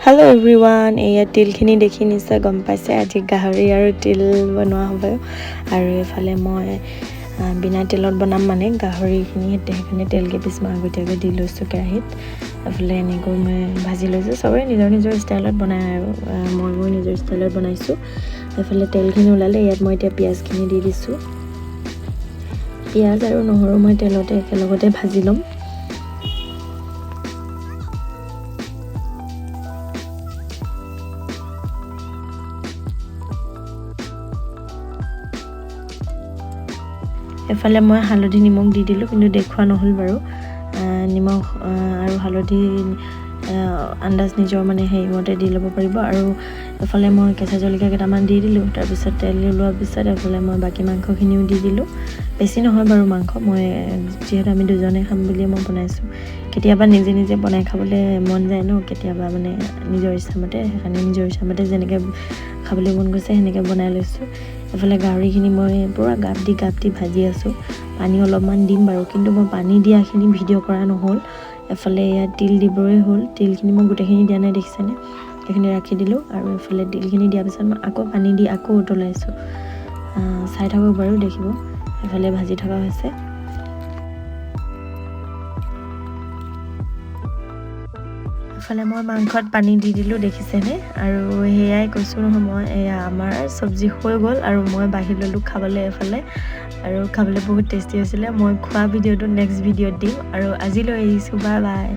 hello everyone एया तिलखिनि देखि निश्चय गम पाइছে আজি গাহৰি আৰু তিল বনোৱা হ'ব আৰু এফালে মই বিনা তেলত বনাম মানে গাহৰিখিনি সেইখিনি তেল কেপিছমান আগতীয়াকৈ দি লৈছোঁ কেৰাহীত এফালে এনেকৈ মই ভাজি লৈছোঁ সবে নিজৰ নিজৰ ষ্টাইলত বনাই আৰু মই নিজৰ ষ্টাইলত বনাইছোঁ এফালে তেলখিনি ওলালে ইয়াত মই এতিয়া পিয়াজখিনি দি দিছোঁ পিয়াজ আৰু নহৰু মই তেলতে একেলগতে ভাজি ল'ম এফালে মই হালধি নিমখ দি দিলোঁ কিন্তু দেখুৱা নহল বাৰু নিমখ আৰু হালধি আন্দাজ নিজৰ মানে হেৰিমতে দি ল'ব পাৰিব আৰু এফালে মই কেঁচা জলকীয়া কেইটামান দি দিলোঁ তাৰপিছত তেল ওলোৱাৰ পিছত এফালে মই বাকী মাংসখিনিও দি দিলোঁ বেছি নহয় বাৰু মাংস মই যিহেতু আমি দুজনে খাম বুলি মই বনাইছোঁ কেতিয়াবা নিজে নিজে বনাই খাবলৈ মন যায় ন কেতিয়াবা মানে নিজৰ ইচ্ছামতে সেইকাৰণে নিজৰ ইচ্ছামতে যেনেকৈ খাবলৈ মন গৈছে সেনেকৈ বনাই লৈছোঁ এফালে গাহৰিখিনি মই পুৰা গাপ দি ভাজি আছোঁ পানী অলপমান দিম বাৰু কিন্তু মই পানী দিয়াখিনি ভিডিঅ' কৰা নহ'ল এফালে ইয়াত তিল দিবই হ'ল তিলখিনি মই গোটেইখিনি দিয়া নাই দেখিছেনে সেইখিনি ৰাখি দিলোঁ আৰু এফালে তিলখিনি দিয়াৰ পিছত মই আকৌ পানী দি আকৌ উতলাইছোঁ চাই থাকক বাৰু দেখিব এফালে ভাজি থকা হৈছে এফালে মই মাংসত পানী দি দিলোঁ দেখিছেনে আৰু সেয়াই কৈছোঁ নহয় মই এয়া আমাৰ চব্জি হৈ গ'ল আৰু মই বাঢ়ি ল'লোঁ খাবলৈ এফালে আৰু খাবলৈ বহুত টেষ্টি হৈছিলে মই খোৱা ভিডিঅ'টো নেক্সট ভিডিঅ'ত দিম আৰু আজিলৈ এৰিছোঁ বাই বাই